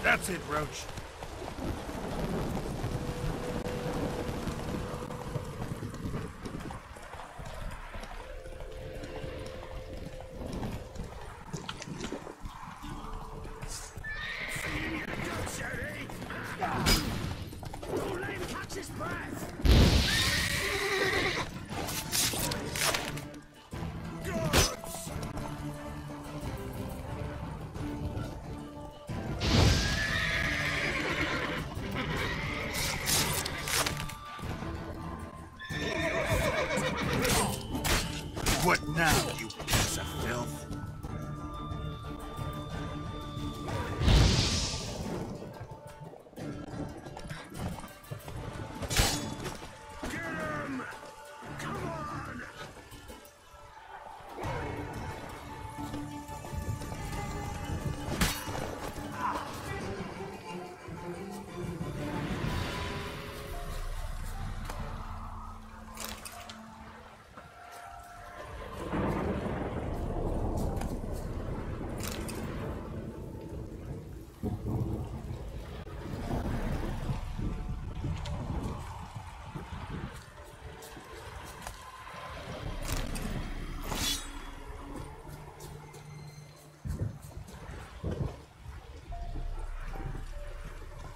That's it, Roach. Don't let him catch his breath! Gods! What now, you piece of filth? Get him! Come on!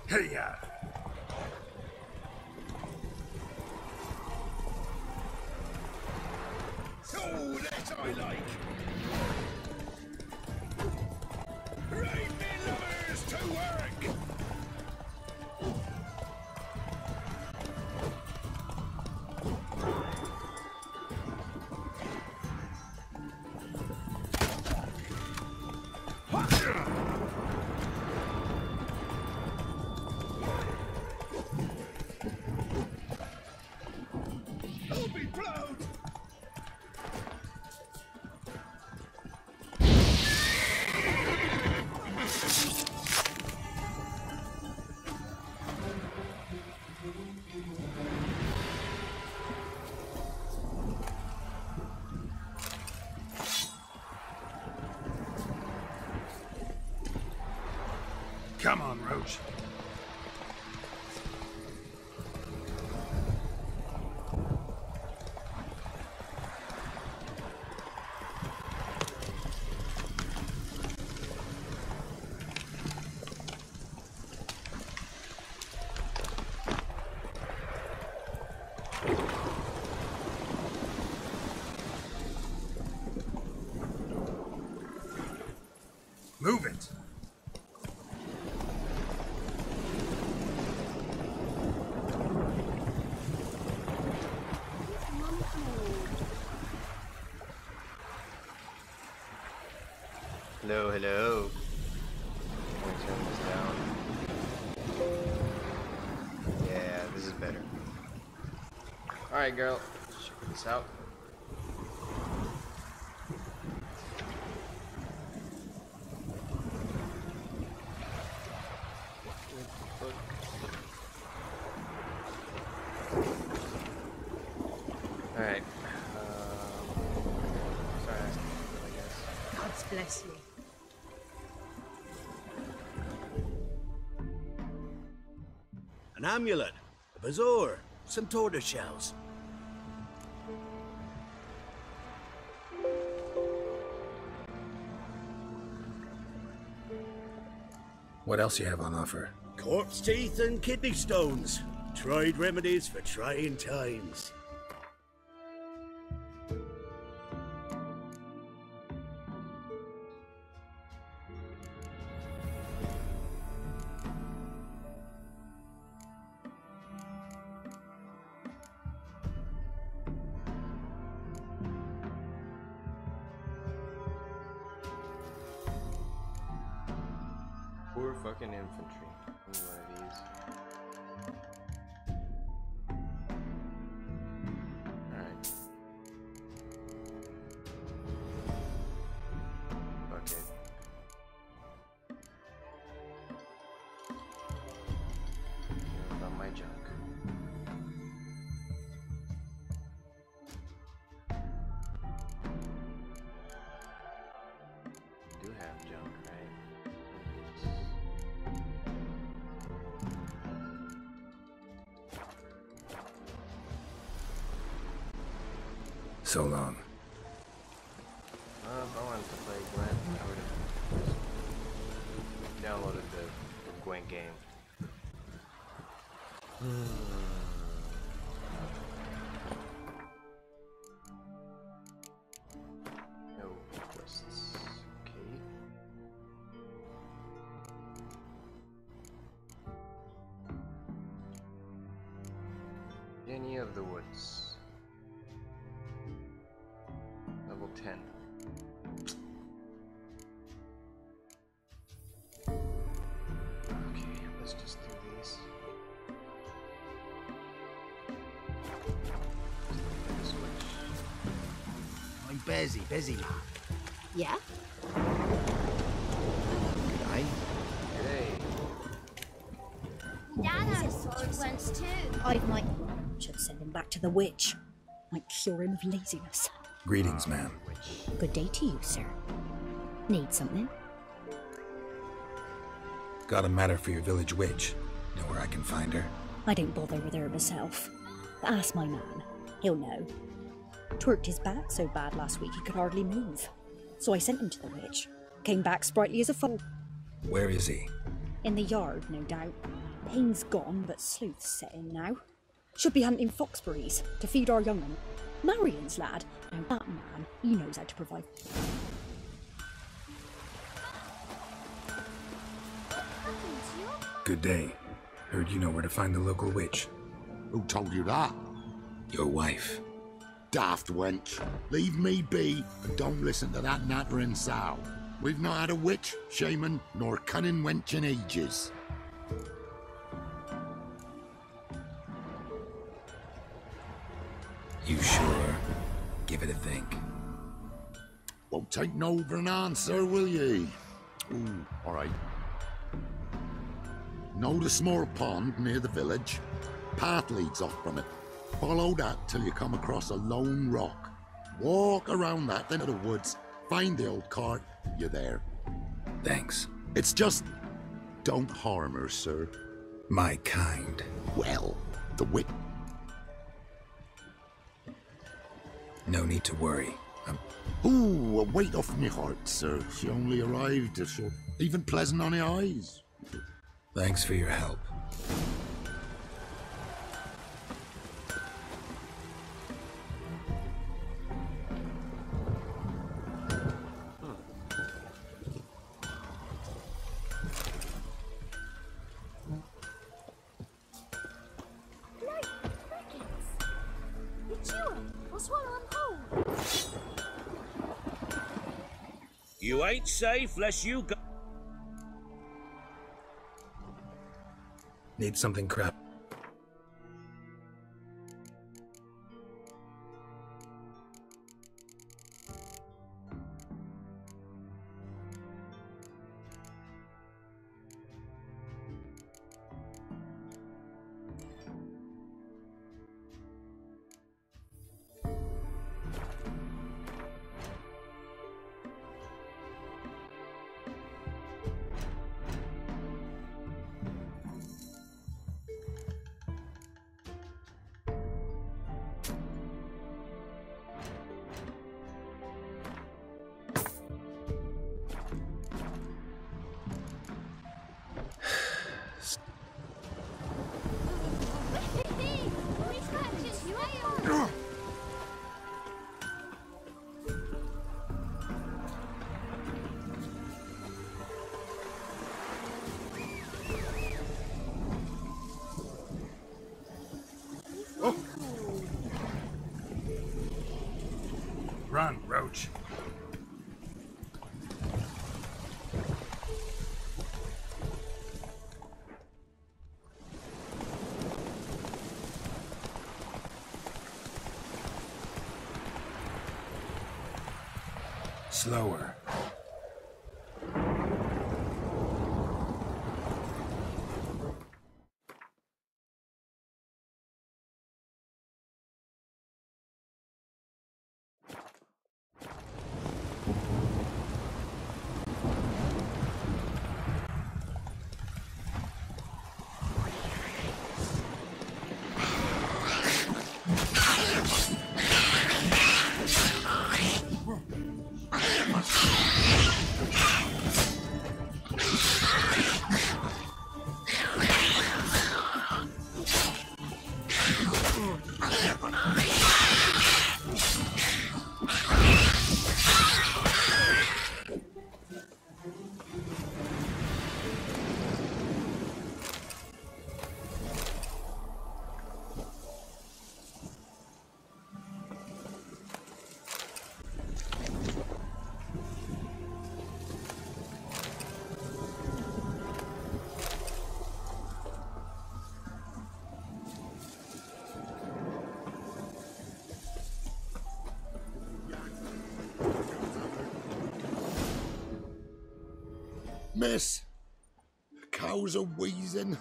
Hey-ya! Oh, that I like! Right, me lovers, to work! I'll be proud! Come on, Roach. Move it! Hello, hello. Let me turn this down. Yeah, this is better. Alright, girl. Check this out. Alright. Sorry, I guess. God bless you. An amulet, a bazaar, some tortoise shells. What else you have on offer? Corpse teeth and kidney stones. Tried remedies for trying times. Poor fucking infantry. Give me one of these. Alright. Fuck it. What about my junk? You do have junk, right? So long. If I wanted to play Gwent, I would have downloaded the Gwent game. No quests. Okay. Any of the woods. Level 10. Okay, let's just do these. Switch. I'm busy lad. Yeah? G'day. Hey. Dad has sword once too. I might should send him back to the witch. Might cure him of laziness. Greetings, ma'am. Good day to you, sir. Need something? Got a matter for your village witch. Know where I can find her? I don't bother with her myself. But ask my man. He'll know. Twerked his back so bad last week he could hardly move. So I sent him to the witch. Came back sprightly as a foal. Where is he? In the yard, no doubt. Pain's gone, but sleuth's set in now. Should be hunting foxberries to feed our young'un. Marion's lad. Now that man, he knows how to provide. Good day. Heard you know where to find the local witch. Who told you that? Your wife. Daft wench. Leave me be and don't listen to that nattering sow. We've not had a witch, shaman, nor cunning wench in ages. You sure? Give it a think. Won't take no for an answer, will ye? Ooh, all right. Know the small pond near the village? Path leads off from it. Follow that till you come across a lone rock. Walk around that into the woods, find the old cart, you're there. Thanks. It's just... don't harm her, sir. My kind. Well, the wit... No need to worry. Ooh, a weight off me heart, sir. She only arrived, so even pleasant on the eyes. Thanks for your help. You ain't safe lest you go. Need something crap. Run, Roach. Slower. Miss, cows are wheezing,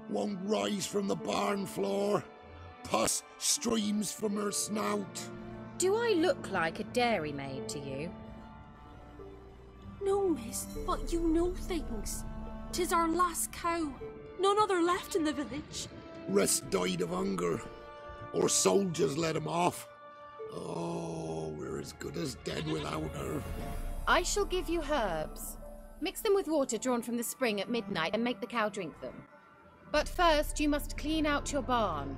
won't rise from the barn floor. Pus streams from her snout. Do I look like a dairymaid to you? No, miss, but you know things. 'Tis our last cow. None other left in the village. Rest died of hunger, or soldiers let him off. Oh, we're as good as dead without her. I shall give you herbs. Mix them with water drawn from the spring at midnight and make the cow drink them. But first, you must clean out your barn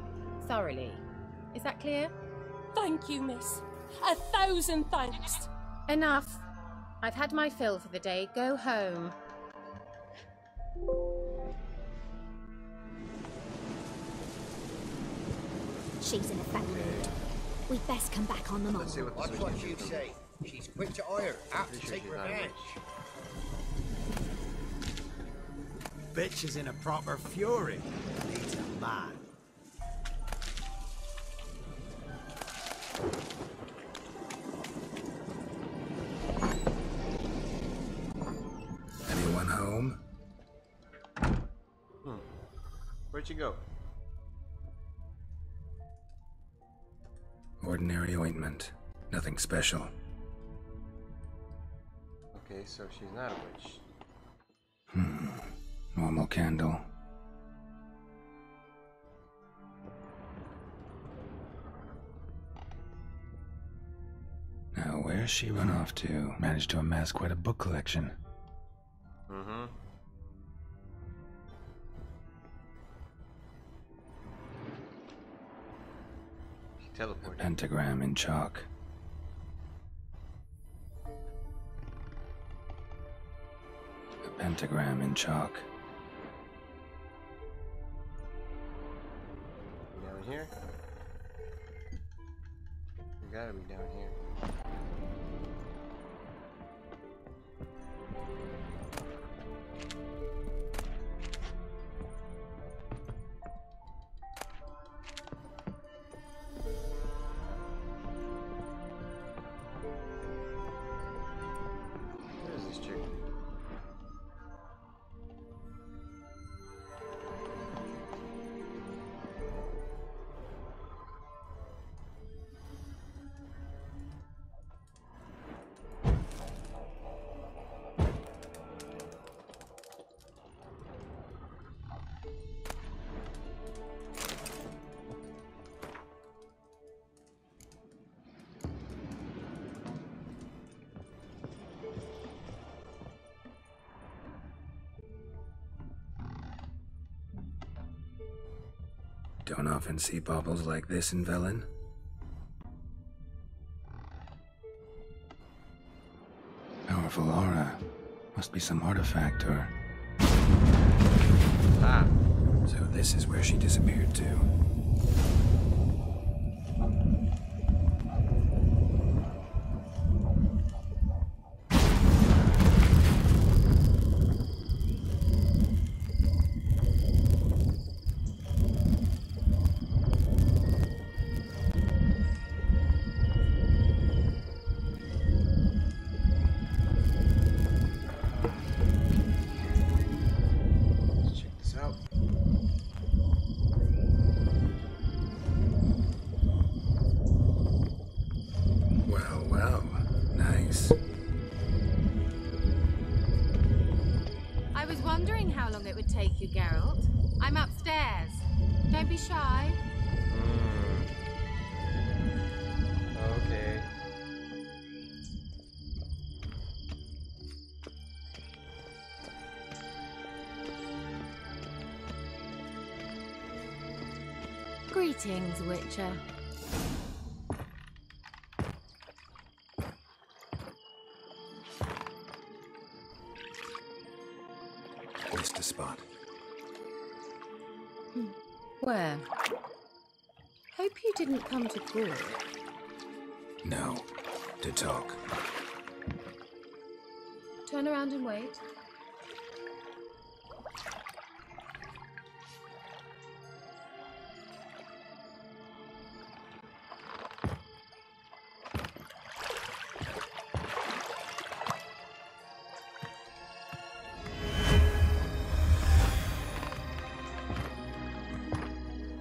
thoroughly. Is that clear? Thank you, miss. 1,000 thanks. Enough. I've had my fill for the day. Go home. She's in a fat mood. We'd best come back on the Let's see mole. what the Watch what you say. She's quick to ire, apt to take revenge. Bitch is in a proper fury. Needs a man. Anyone home? Where'd you go? Ordinary ointment. Nothing special. Okay, so she's not a witch. Normal candle. Now, where's she run off to? Managed to amass quite a book collection. Mm-hmm. She A teleported. pentagram in chalk. A pentagram in chalk. Down here? You gotta be down here. Where is this chick? Don't often see baubles like this in Velen. Powerful aura. Must be some artifact or... Ah. So this is where she disappeared to. Let's check this out. Well, well. Nice. I was wondering how long it would take you, Geralt. I'm upstairs. Don't be shy. Okay. Greetings, Witcher. Missed a spot. Where? Hope you didn't come to Gaul. No. To talk. Turn around and wait.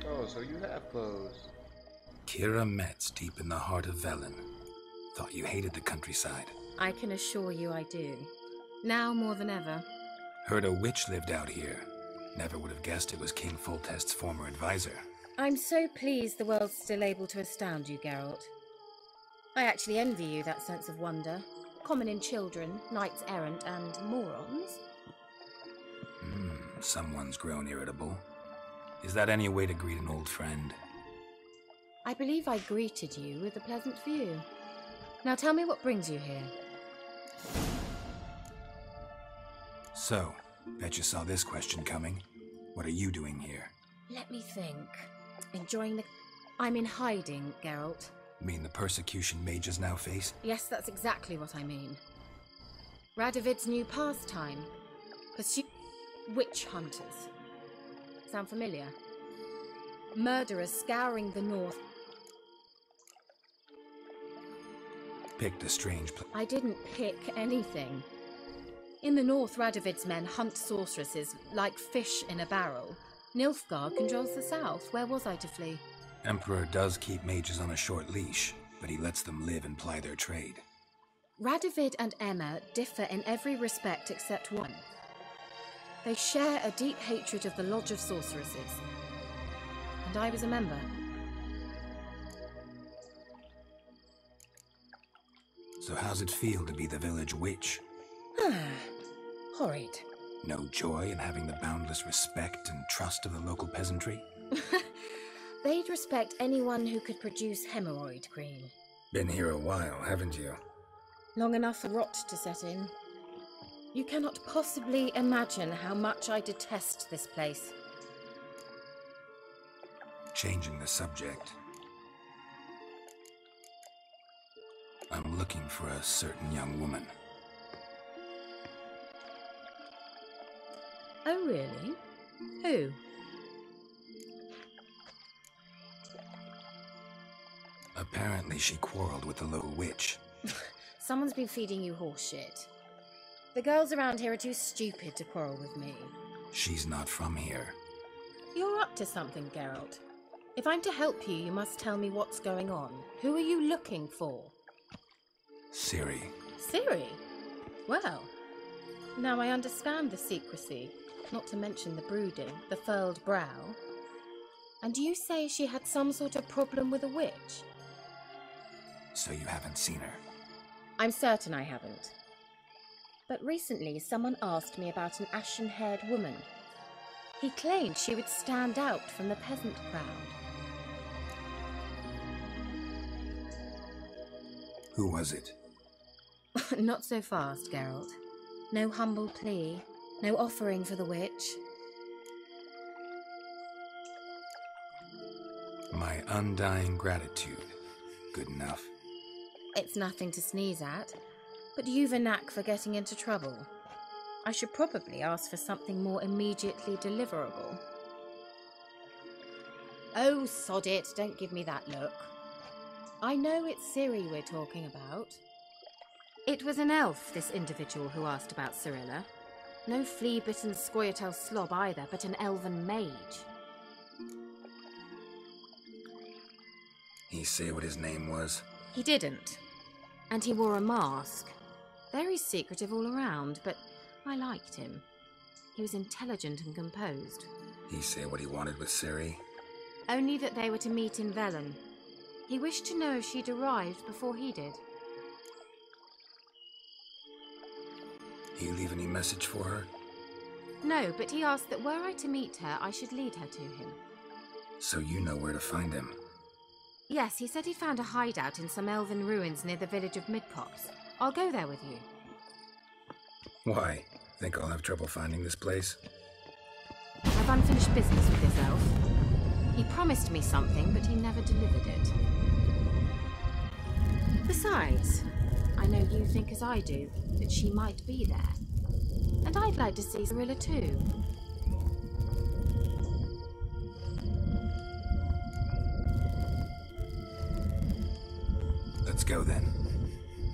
Oh, so you have clothes. Kira Metz, deep in the heart of Velen. Thought you hated the countryside. I can assure you I do. Now more than ever. Heard a witch lived out here. Never would have guessed it was King Foltest's former advisor. I'm so pleased the world's still able to astound you, Geralt. I actually envy you that sense of wonder. Common in children, knights errant, and morons. Someone's grown irritable. Is that any way to greet an old friend? I believe I greeted you with a pleasant view. Now tell me what brings you here. So, bet you saw this question coming. What are you doing here? Let me think. Enjoying the... I'm in hiding, Geralt. Mean the persecution mages now face? Yes, that's exactly what I mean. Radovid's new pastime. Pursue... witch hunters. Sound familiar? Murderers scouring the north. Picked a strange I didn't pick anything. In the north, Radovid's men hunt sorceresses like fish in a barrel. Nilfgaard controls the south. Where was I to flee? Emperor does keep mages on a short leash, but he lets them live and ply their trade. Radovid and Emma differ in every respect except one. They share a deep hatred of the Lodge of Sorceresses. And I was a member. So how's it feel to be the village witch? Horrid. No joy in having the boundless respect and trust of the local peasantry? They'd respect anyone who could produce hemorrhoid cream. Been here a while, haven't you? Long enough for rot to set in. You cannot possibly imagine how much I detest this place. Changing the subject. I'm looking for a certain young woman. Oh, really? Who? Apparently she quarreled with the local witch. Someone's been feeding you horseshit. The girls around here are too stupid to quarrel with me. She's not from here. You're up to something, Geralt. If I'm to help you, you must tell me what's going on. Who are you looking for? Ciri. Ciri? Well, now I understand the secrecy, not to mention the brooding, the furled brow. And you say she had some sort of problem with a witch? So you haven't seen her? I'm certain I haven't. But recently someone asked me about an ashen-haired woman. He claimed she would stand out from the peasant crowd. Who was it? Not so fast, Geralt. No humble plea, no offering for the witch. My undying gratitude. Good enough. It's nothing to sneeze at, but you've a knack for getting into trouble. I should probably ask for something more immediately deliverable. Oh, sod it, don't give me that look. I know it's Ciri we're talking about. It was an elf, this individual who asked about Cirilla. No flea-bitten Scoia'tael slob either, but an elven mage. He say what his name was? He didn't. And he wore a mask. Very secretive all around, but I liked him. He was intelligent and composed. He say what he wanted with Ciri? Only that they were to meet in Velen. He wished to know if she'd arrived before he did. He leave any message for her? No, but he asked that were I to meet her, I should lead her to him. So you know where to find him. Yes, he said he found a hideout in some elven ruins near the village of Midcopse. I'll go there with you. Why? Think I'll have trouble finding this place? I've unfinished business with this elf. He promised me something, but he never delivered it. Besides, I know you think as I do, that she might be there. And I'd like to see Cirilla too. Let's go then.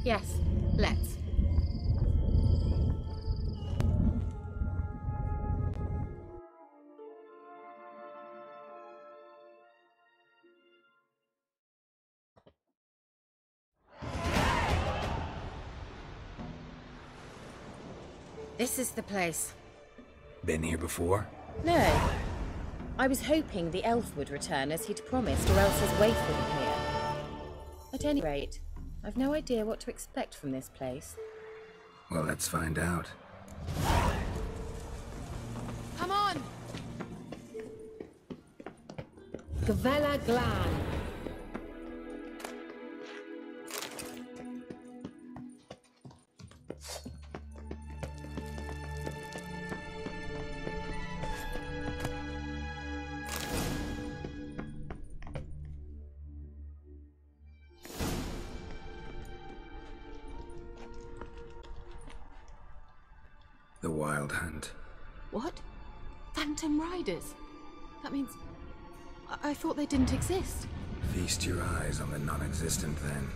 Yes, let's. This is the place. Been here before? No. I was hoping the elf would return as he'd promised, or else his waif would appear. At any rate, I've no idea what to expect from this place. Well, let's find out. Come on! Gavella Glan. The Wild Hunt. What? Phantom Riders? That means... I thought they didn't exist. Feast your eyes on the non-existent then.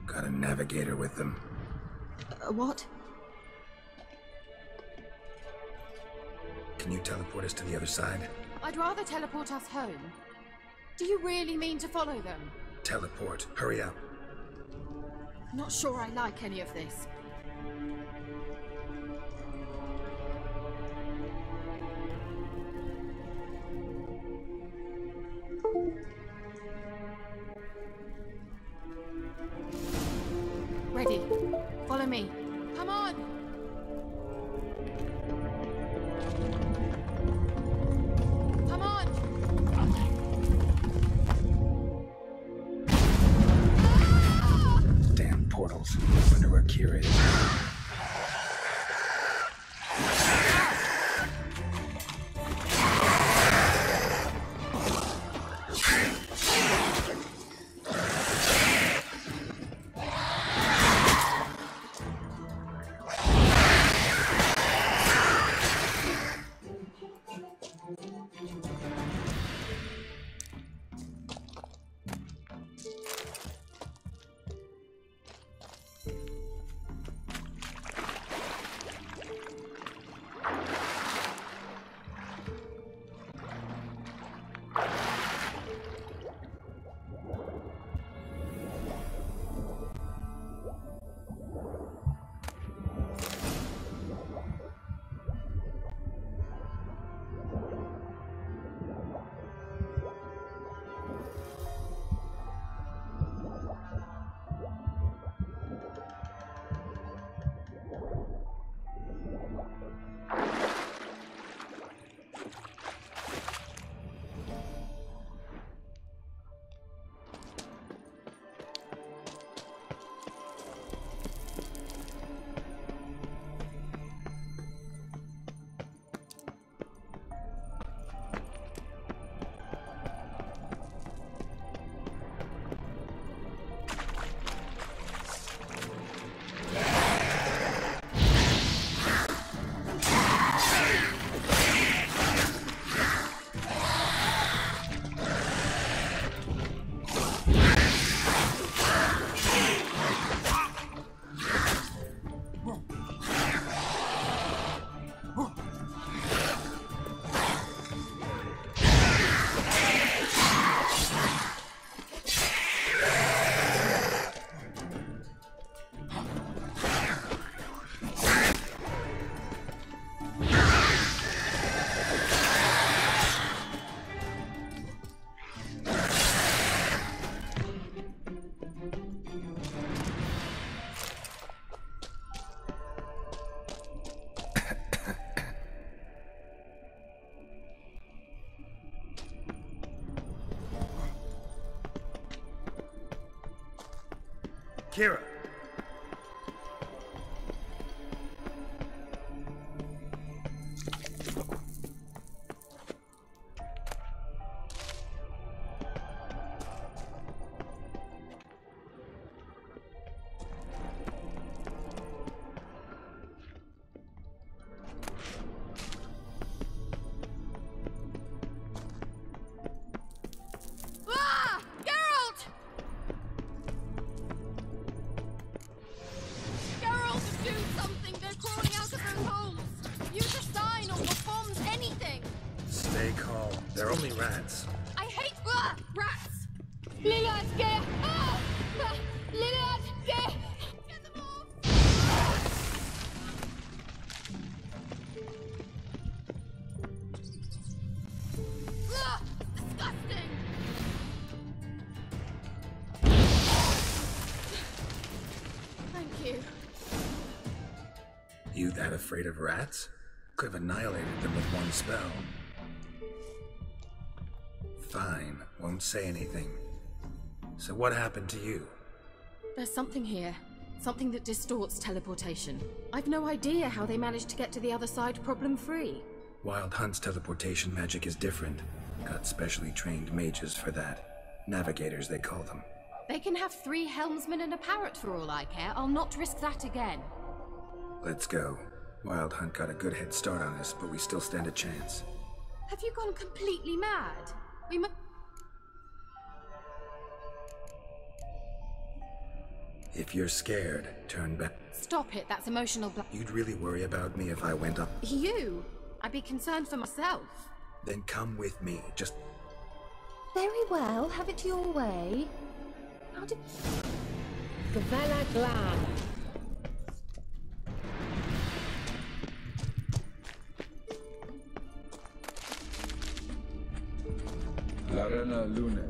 Got a navigator with them. What? Can you teleport us to the other side? I'd rather teleport us home. Do you really mean to follow them? Teleport. Hurry up. Not sure I like any of this. Ready. Follow me. Come on! Come on! Damn portals. Wonder where Kira is. Kira. Stay calm. They're only rats. I hate rats! Lilad, get! Lilad, get! Get them off! Disgusting! Thank you. You that afraid of rats? Could have annihilated them with one spell. Fine, won't say anything. So what happened to you? There's something here. Something that distorts teleportation. I've no idea how they managed to get to the other side problem-free. Wild Hunt's teleportation magic is different. Got specially trained mages for that. Navigators, they call them. They can have 3 helmsmen and a parrot for all I care. I'll not risk that again. Let's go. Wild Hunt got a good head start on us, but we still stand a chance. Have you gone completely mad? We must... If you're scared, turn back. Stop it, that's emotional You'd really worry about me if I went up. You? I'd be concerned for myself. Then come with me, just... Very well, have it your way. How did... Gavella Glan. Larena Lunet.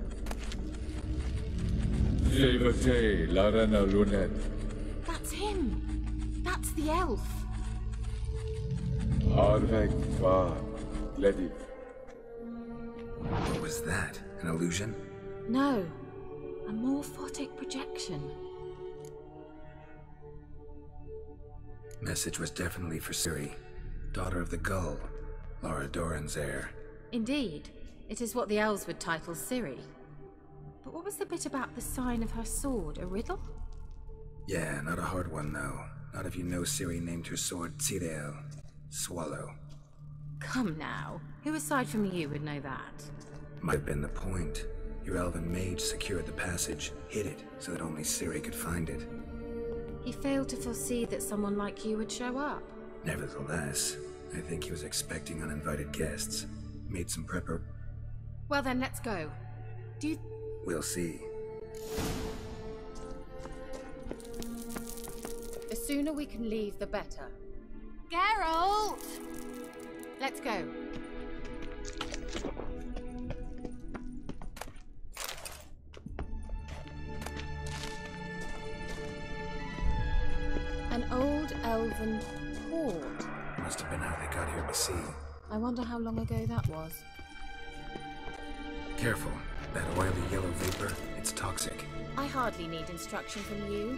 Levate, Larena Lunet. That's him. That's the elf. Arvek Va Glediv. What was that? An illusion? No. A morphotic projection. Message was definitely for Ciri, daughter of the Gull, Lara Doran's heir. Indeed. It is what the elves would title Ciri. But what was the bit about the sign of her sword? A riddle? Yeah, not a hard one though. Not if you know Ciri named her sword Tirael, Swallow. Come now. Who aside from you would know that? Might have been the point. Your elven mage secured the passage, hid it, so that only Ciri could find it. He failed to foresee that someone like you would show up. Nevertheless, I think he was expecting uninvited guests. Made some prepper... Well then, let's go. Do you... We'll see. The sooner we can leave, the better. Geralt! Let's go. An old elven hoard. Must have been how they got here by sea. I wonder how long ago that was. Careful. That oily yellow vapor, it's toxic. I hardly need instruction from you.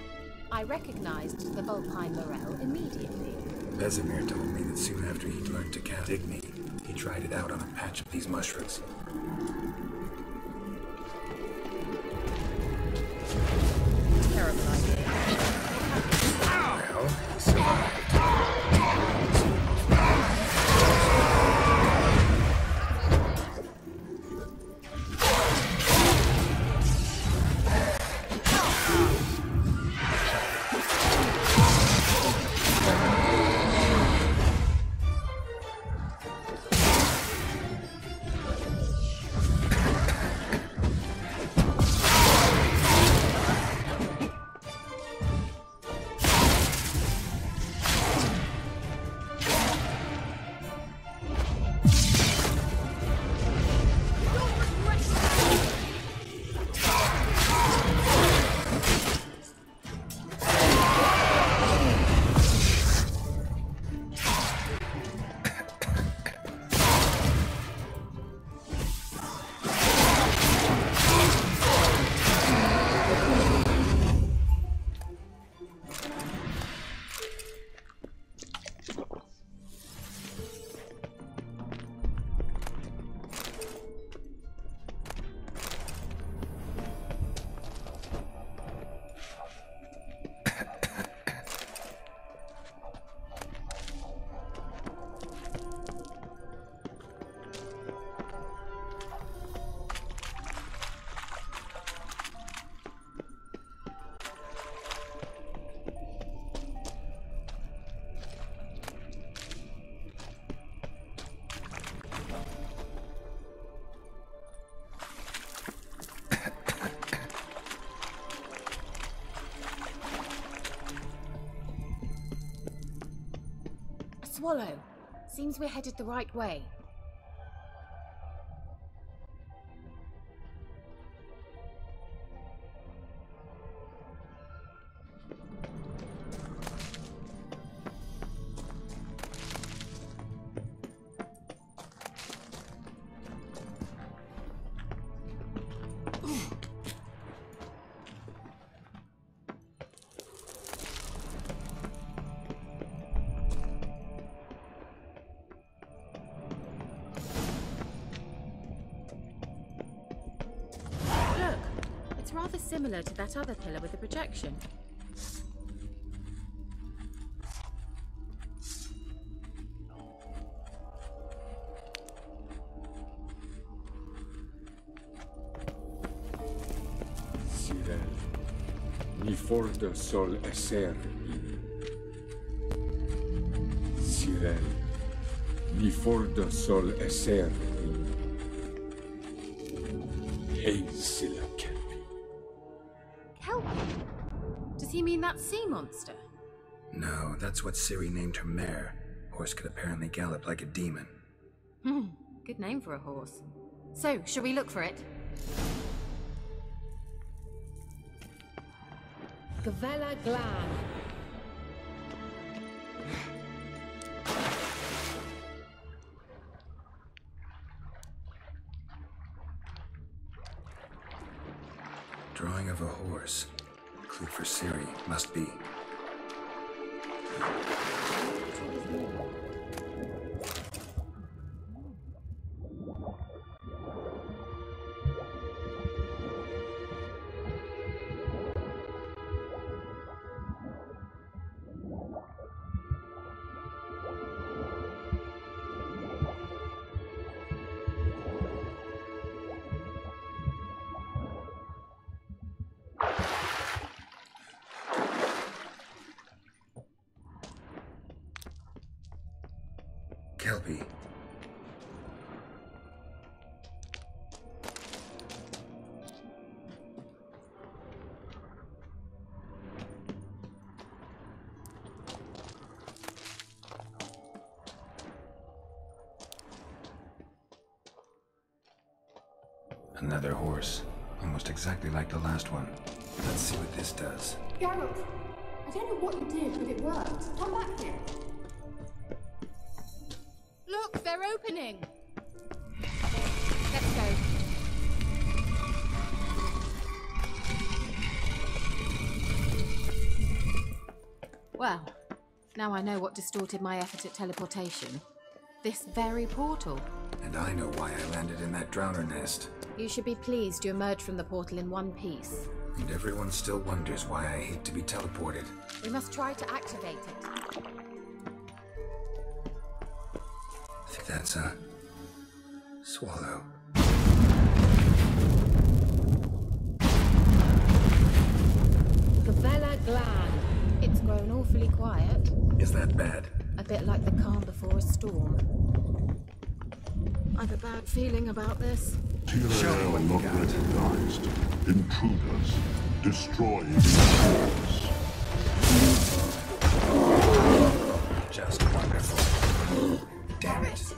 I recognized the Vulpine Morel immediately. Vesemir told me that soon after he'd learned to cast Igni, he tried it out on a patch of these mushrooms. Terrible idea. Well, he survived. Swallow. Seems we're headed the right way. Rather similar to that other pillar with the projection. Sirel, ni forda sol esser in. Sirel, ni forda sol esser in. Hey, Silla. Does he mean that sea monster? No, that's what Ciri named her mare. Horse could apparently gallop like a demon. Good name for a horse. So, shall we look for it? Gavella Glan. Drawing of a horse. Clue for Ciri, must be. Kelpie. Another horse. Almost exactly like the last one. Let's see what this does. Geralt, I don't know what you did, but it worked. Come back here. Look, they're opening! Let's go. Well, now I know what distorted my effort at teleportation. This very portal. And I know why I landed in that drowner nest. You should be pleased you emerged from the portal in one piece. And everyone still wonders why I hate to be teleported. We must try to activate it. I think that's a swallow. Gavella Glan. It's grown awfully quiet. Is that bad? A bit like the calm before a storm. I've a bad feeling about this. Tyrael not recognized. Intruders. Destroying souls. Just wonderful. Damn it.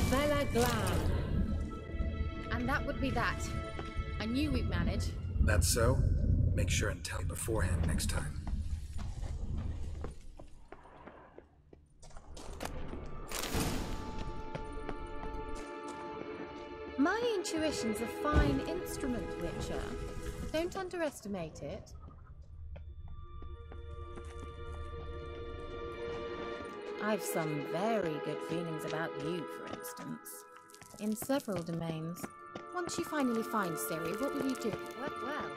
Gavella Glan. And that would be that. I knew we'd manage. That's so? Make sure and tell me beforehand next time. My intuition's a fine instrument, Witcher. Don't underestimate it. I've some very good feelings about you, for instance. In several domains. Once you finally find Ciri, what will you do? Well.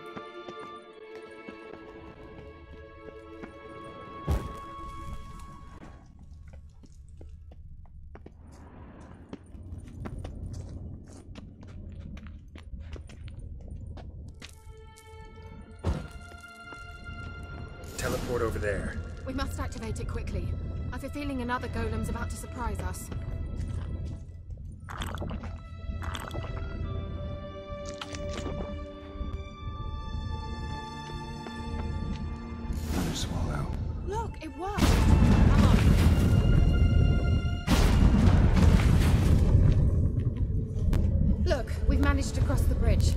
Teleport over there. We must activate it quickly. I've a feeling another golem's about to surprise us. Another swallow. Look, it worked! Come on. Look, we've managed to cross the bridge.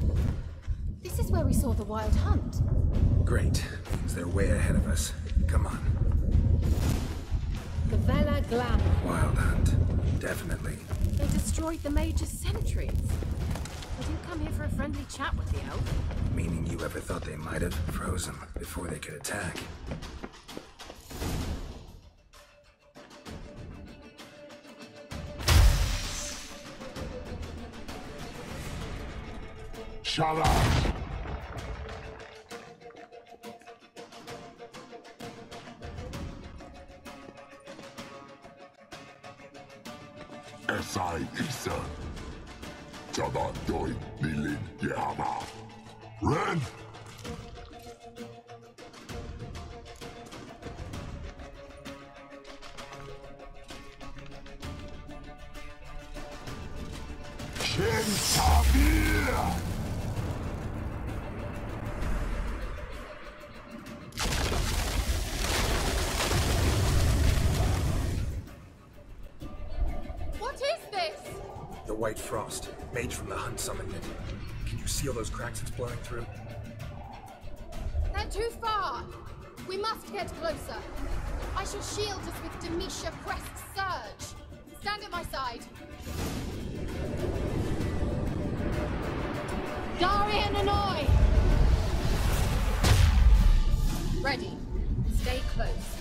This is where we saw the wild hunt. Great. Means they're way ahead of us. Come on. Gavella Glan. Wild hunt. Definitely. They destroyed the Mage's sentries. We didn't come here for a friendly chat with the elf. Meaning you ever thought they might have froze them before they could attack? Shut up! Esai Isa. Tabandoi Nilin Yama. Ren! Shin Tabir! White frost. Mage from the hunt summoned it. Can you see all those cracks it's blowing through? They're too far! We must get closer. I shall shield us with Demetia Crest's surge. Stand at my side. Darian Annoy! Ready. Stay close.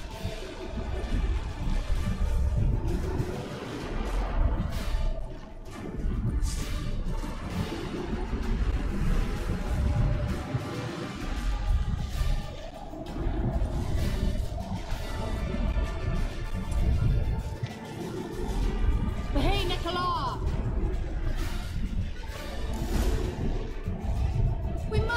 We must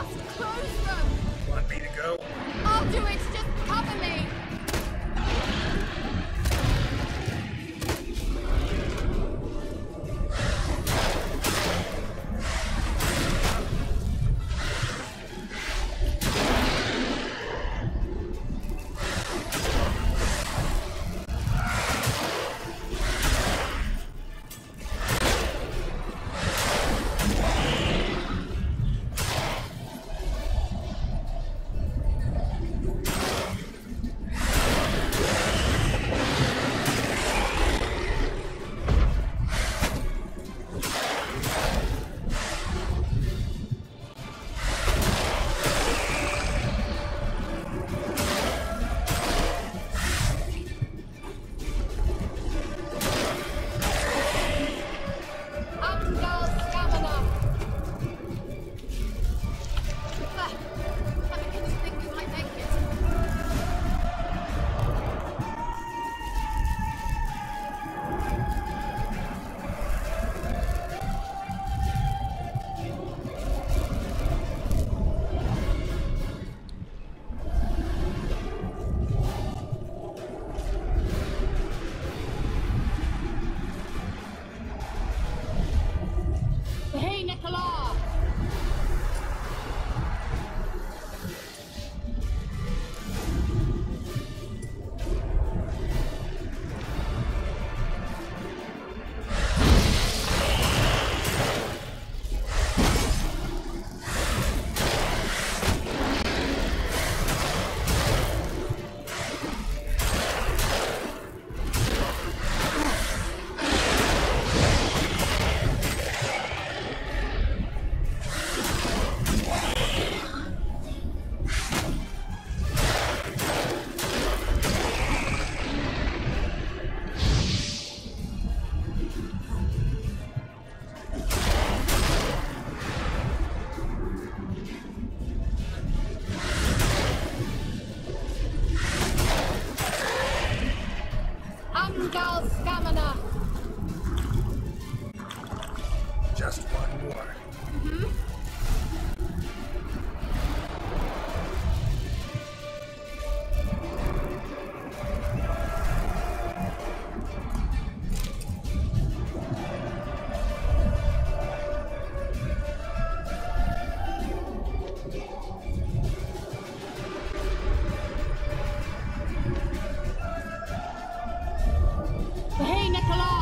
Just one more. Mm-hmm. Hey, Nicola!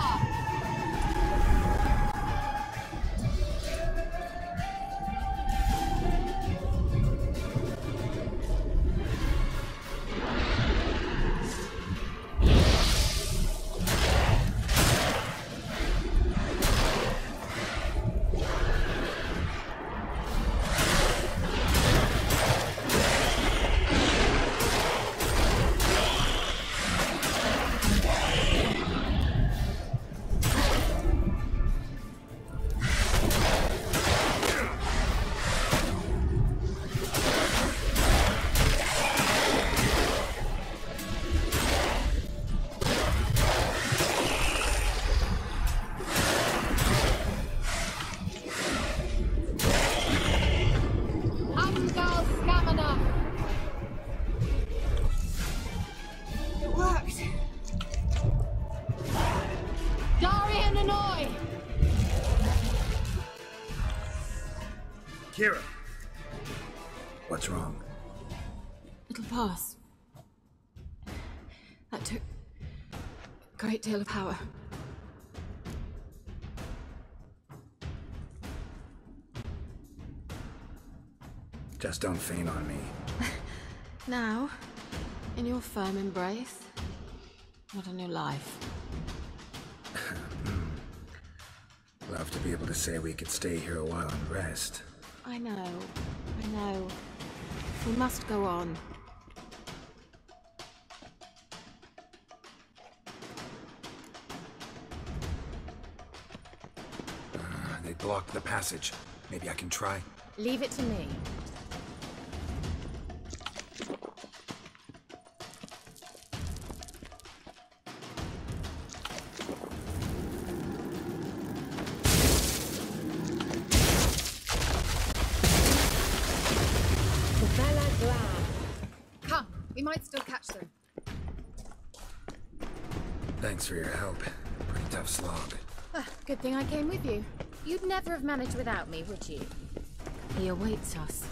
Amgal Stamina! It worked! Darian Hanoi! Kira! What's wrong? It'll pass. That took a great deal of power. Just don't faint on me. Now, in your firm embrace, what a new life. Love to be able to say we could stay here a while and rest. I know. We must go on. They blocked the passage. Maybe I can try. Leave it to me. Come, we might still catch them. Thanks for your help. Pretty tough slog. Good thing I came with you. You'd never have managed without me, would you? He awaits us.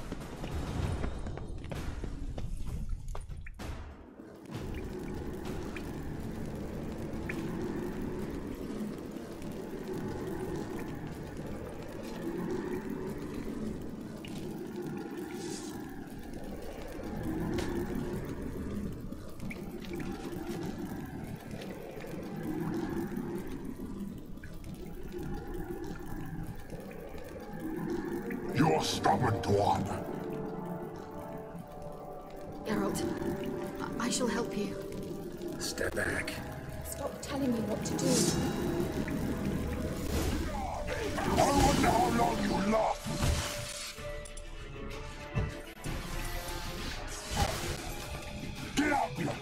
You're stubborn, Tuan. Geralt, I shall help you. Step back. Stop telling me what to do. I wonder how long you last. Get out here!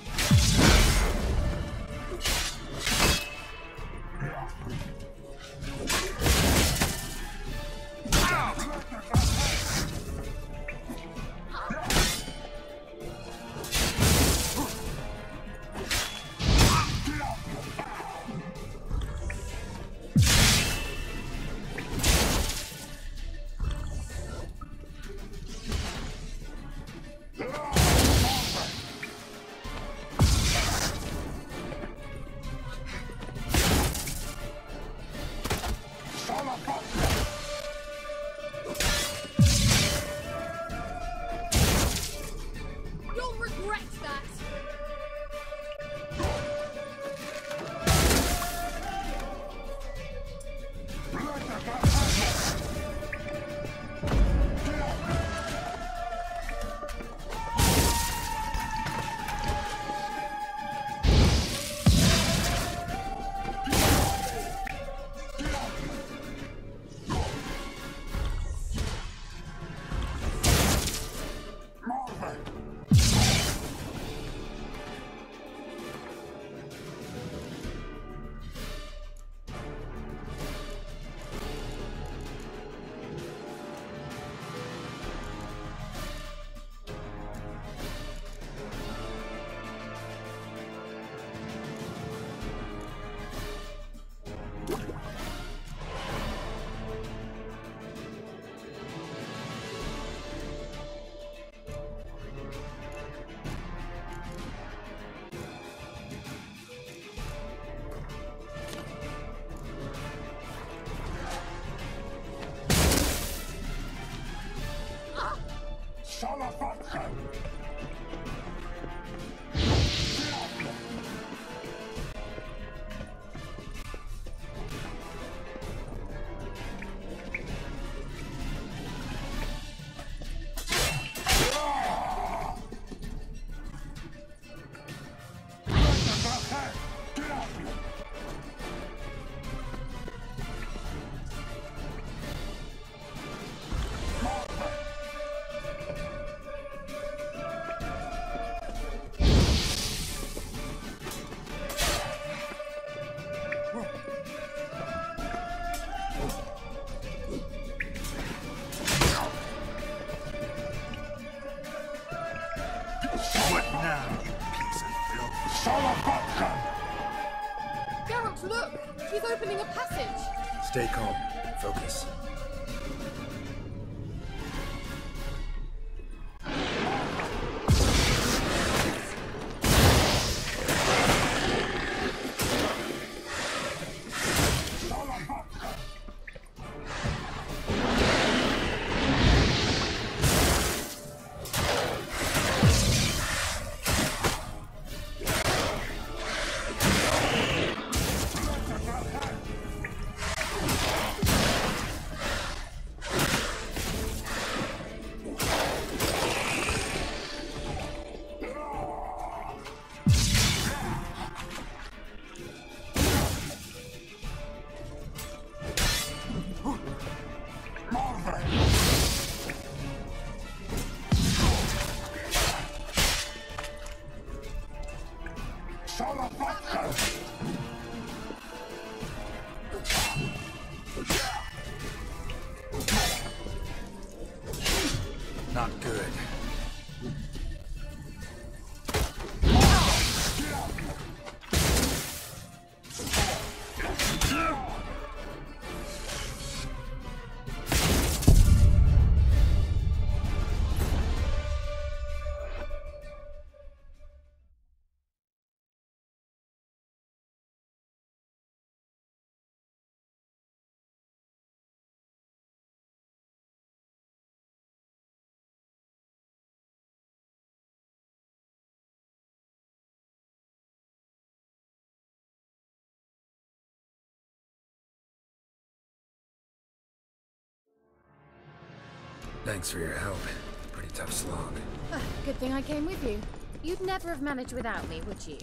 Stay calm. Focus. Not good. Thanks for your help. Pretty tough slog. Good thing I came with you. You'd never have managed without me, would you?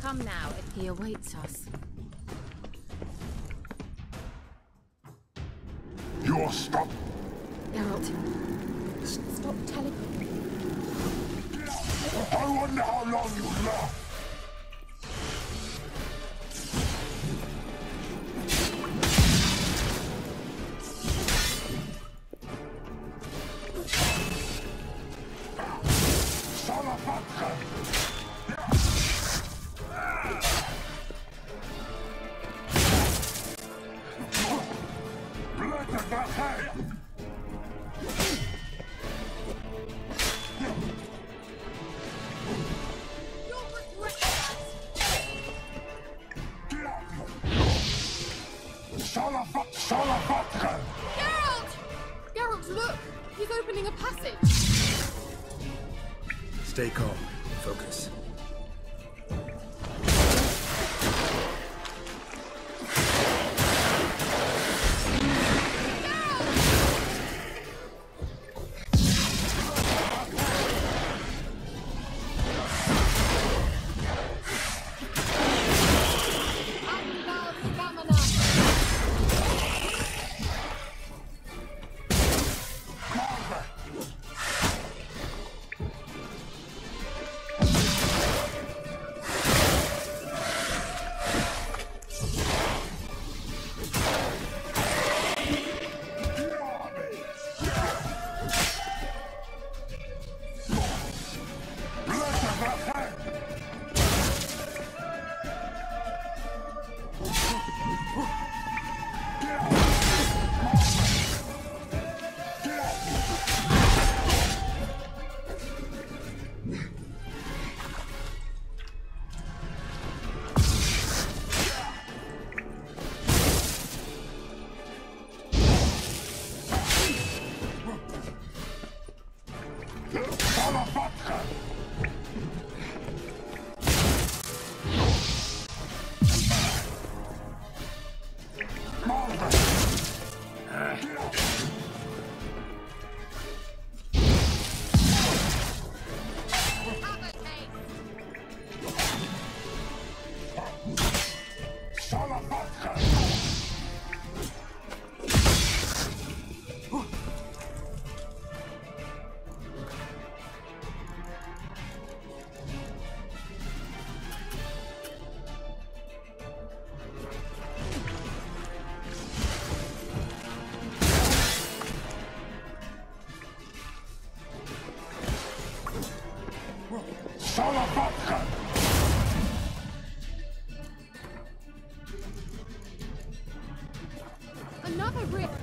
Come now, he awaits us. You're stuck. Geralt, stop telling me. I wonder how long you last. Geralt, look! He's opening a passage! Stay calm. Focus. Another rift!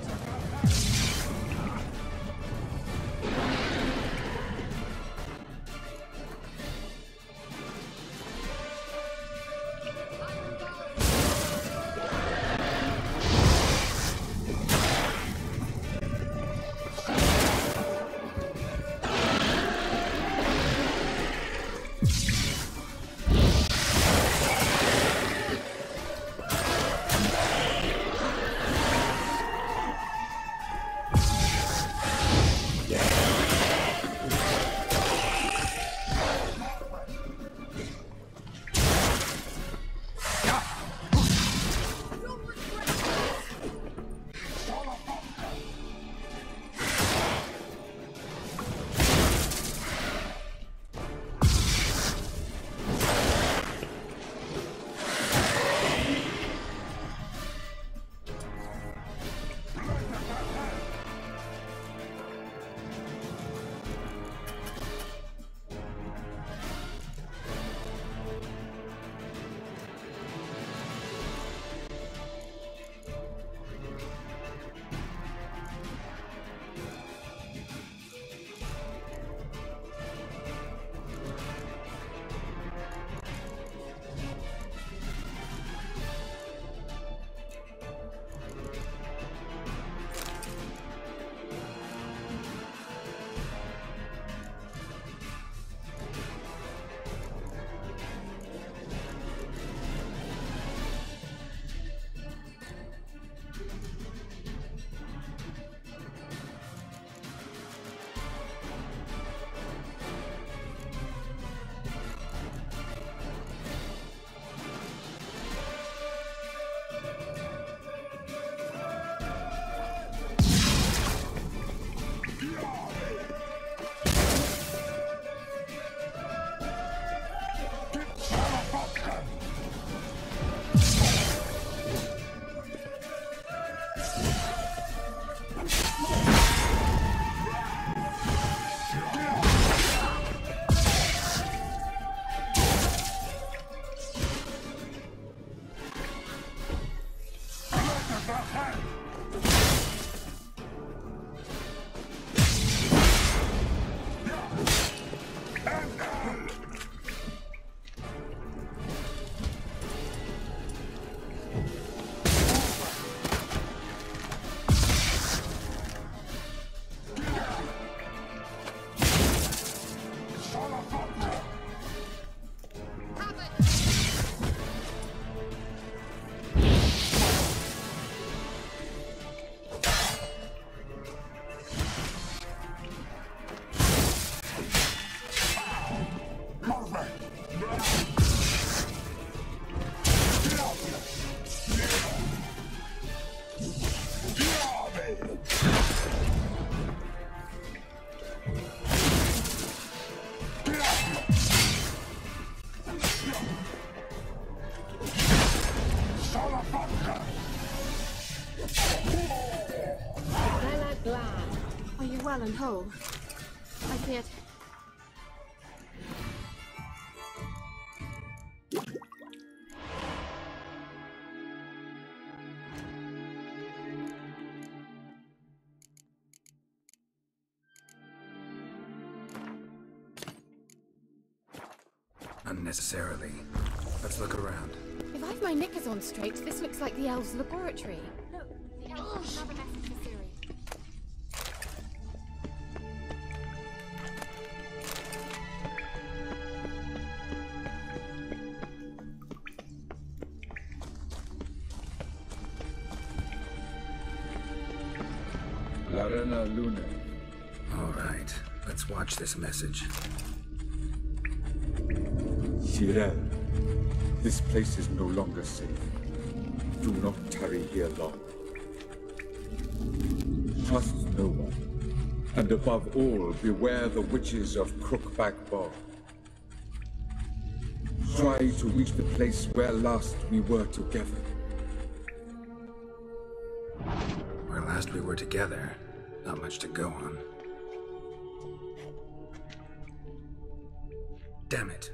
Are you well and whole? I feared... Unnecessarily. Let's look around. If I've my knickers on straight, this looks like the elves' laboratory. Look, the elves have another message for Ciri. Larena Luna. All right, let's watch this message. Cyril, this place is no longer safe. Do not tarry here long. Trust no one. And above all, beware the witches of Crookback Bog. Try to reach the place where last we were together. Where last we were together, not much to go on. Damn it.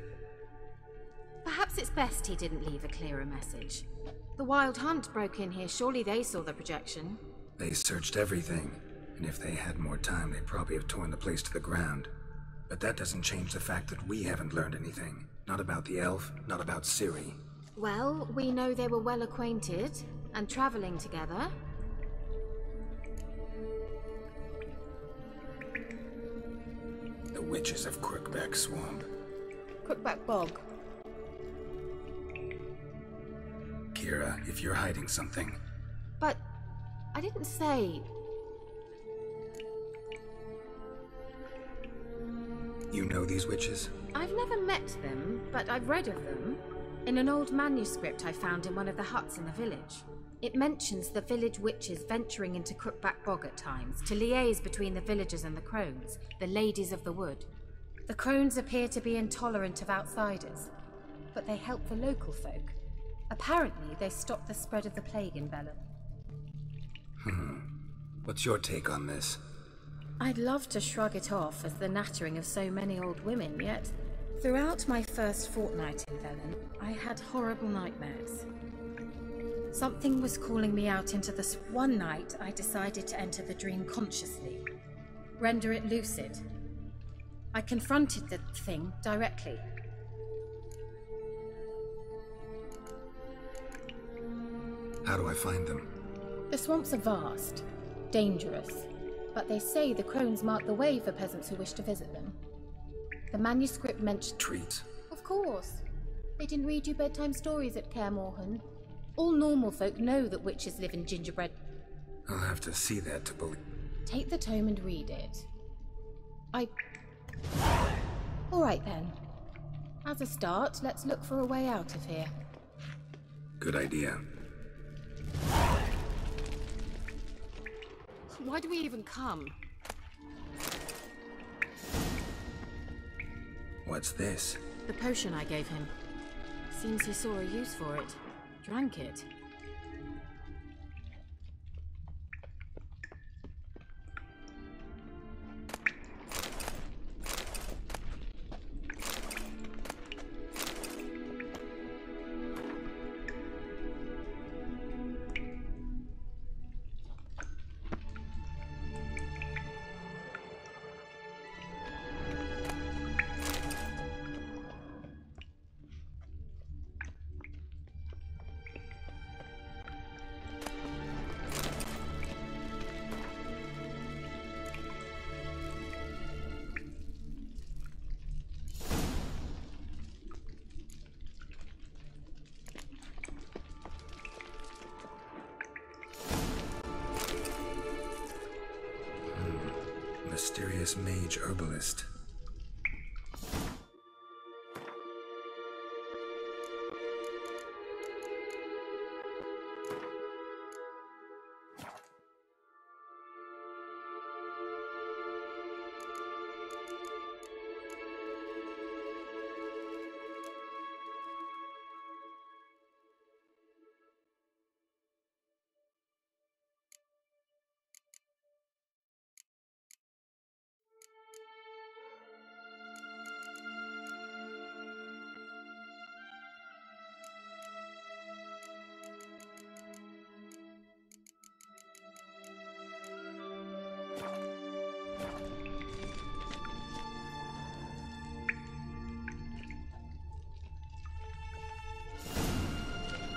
Perhaps it's best he didn't leave a clearer message. The Wild Hunt broke in here, surely they saw the projection. They searched everything, and if they had more time, they'd probably have torn the place to the ground. But that doesn't change the fact that we haven't learned anything. Not about the elf, not about Ciri. Well, we know they were well acquainted and traveling together. The witches of Crookback Swamp. Crookback Bog. Kira, if you're hiding something... But I didn't say... You know these witches? I've never met them, but I've read of them. In an old manuscript I found in one of the huts in the village. It mentions the village witches venturing into Crookback Bog at times to liaise between the villagers and the crones, the ladies of the wood. The crones appear to be intolerant of outsiders, but they help the local folk. Apparently, they stopped the spread of the plague in Velen. What's your take on this? I'd love to shrug it off as the nattering of so many old women, yet throughout my first fortnight in Velen, I had horrible nightmares. Something was calling me out into this. One night, I decided to enter the dream consciously, render it lucid. I confronted the thing directly. How do I find them? The swamps are vast, dangerous, but they say the crones mark the way for peasants who wish to visit them. The manuscript mentioned... Treats? Of course. They didn't read you bedtime stories at Kaer Morhen. All normal folk know that witches live in gingerbread. I'll have to see that to believe. Take the tome and read it. All right then. As a start, let's look for a way out of here. Good idea. Why do we even come? What's this? The potion I gave him. Seems he saw a use for it. Drank it. Mysterious mage herbalist.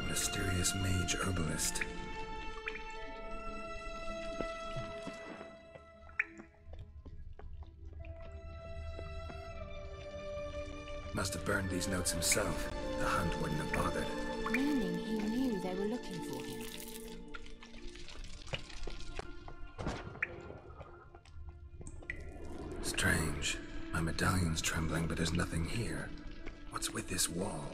Mysterious mage herbalist. Must have burned these notes himself. The hunt wouldn't have bothered. Meaning he knew they were looking for him. Strange. My medallion's trembling, but there's nothing here. What's with this wall?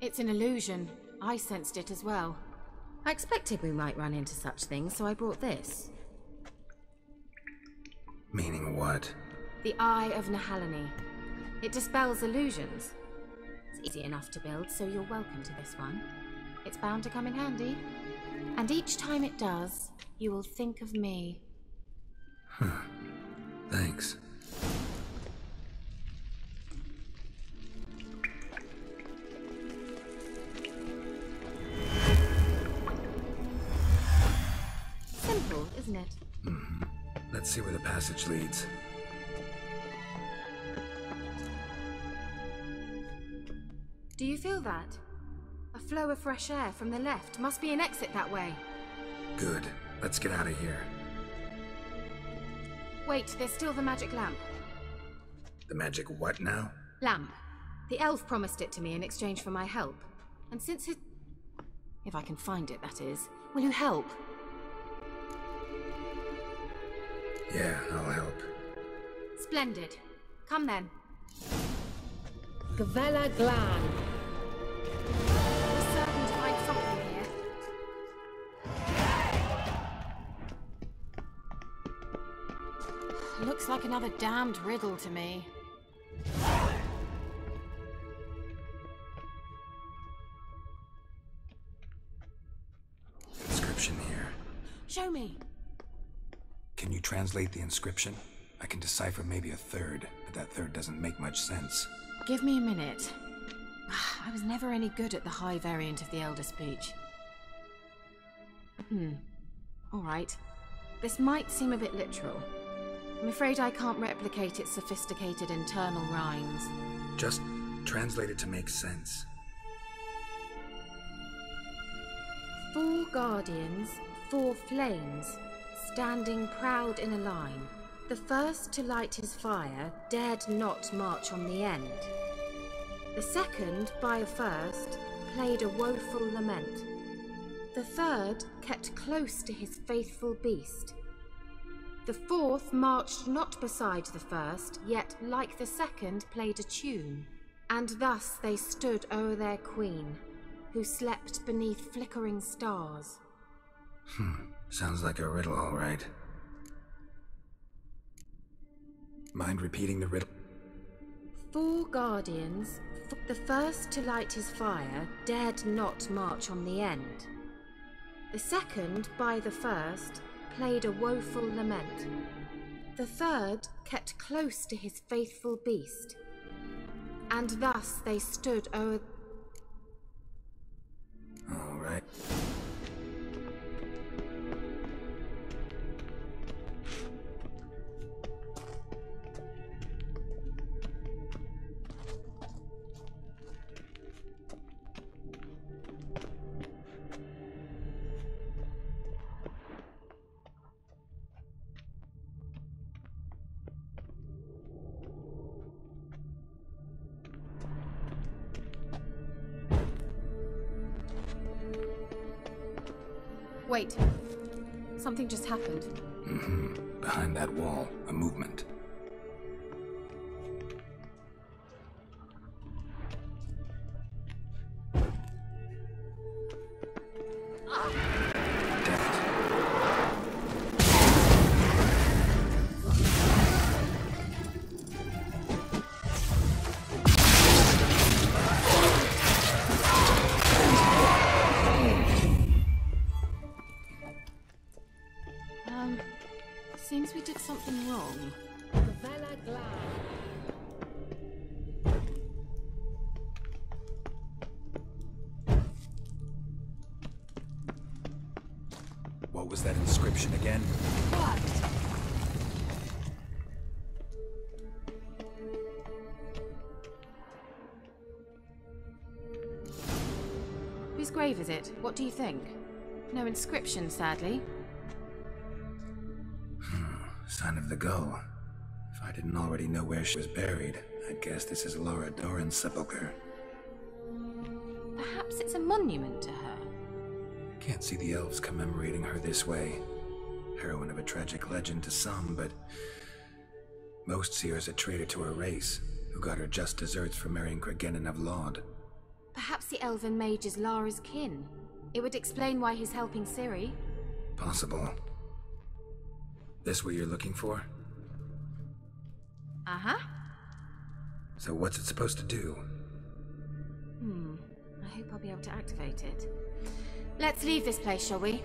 It's an illusion. I sensed it as well. I expected we might run into such things, so I brought this. Meaning what? The Eye of Nehaleni. It dispels illusions. It's easy enough to build, so you're welcome to this one. It's bound to come in handy. And each time it does, you will think of me. Thanks. Let's see where the passage leads. Do you feel that? A flow of fresh air from the left. Must be an exit that way. Good. Let's get out of here. Wait, there's still the magic lamp. The magic what now? Lamp. The elf promised it to me in exchange for my help. And since it... If I can find it, that is. Will you help? Yeah, I'll help. Splendid. Come then. Gavella Glan. We're certain to find something here. Looks like another damned riddle to me. Inscription here. Show me. Can you translate the inscription? I can decipher maybe a third, but that third doesn't make much sense. Give me a minute. I was never any good at the high variant of the Elder Speech. Alright. This might seem a bit literal. I'm afraid I can't replicate its sophisticated internal rhymes. Just translate it to make sense. 4 guardians, 4 flames, standing proud in a line. The first to light his fire dared not march on the end. The second, by a first, played a woeful lament. The third kept close to his faithful beast. The fourth marched not beside the first, yet like the second played a tune. And thus they stood o'er their queen, who slept beneath flickering stars. Sounds like a riddle, all right. Mind repeating the riddle? 4 guardians, the first to light his fire dared not march on the end. The second, by the first, played a woeful lament. The third kept close to his faithful beast. And thus they stood o'er... All right. Wait. Something just happened. Behind that wall, a movement. Seems we did something wrong. Gavella Glan. What was that inscription again? What? Whose grave is it? What do you think? No inscription, sadly. Sign of the gull. If I didn't already know where she was buried, I'd guess this is Laura Doran's sepulcher. Perhaps it's a monument to her. Can't see the elves commemorating her this way. Heroine of a tragic legend to some, but most see her as a traitor to her race, who got her just deserts for marrying Cregennan of Laud. Perhaps the elven mage is Lara's kin. It would explain why he's helping Ciri. Possible. This what you're looking for? Uh-huh. So what's it supposed to do? I hope I'll be able to activate it. Let's leave this place, shall we?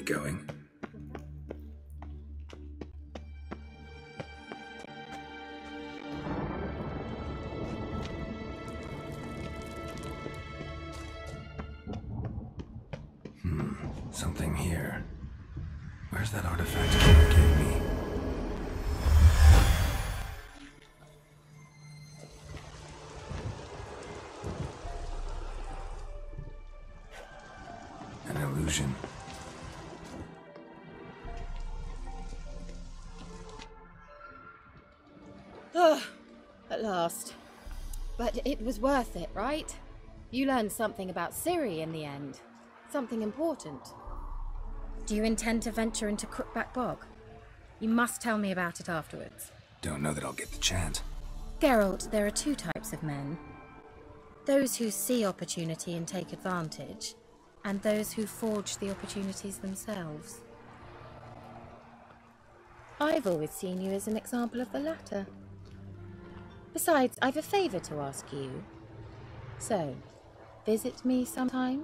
get going. Something here. Where's that artifact Kira gave me? An illusion. Oh, at last. But it was worth it, right? You learned something about Ciri in the end. Something important. Do you intend to venture into Crookback Bog? You must tell me about it afterwards. Don't know that I'll get the chance. Geralt, there are two types of men. Those who see opportunity and take advantage, and those who forge the opportunities themselves. I've always seen you as an example of the latter. Besides, I've a favour to ask you. So, visit me sometime?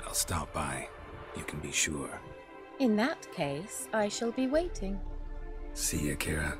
I'll stop by. You can be sure. In that case, I shall be waiting. See ya, Kira.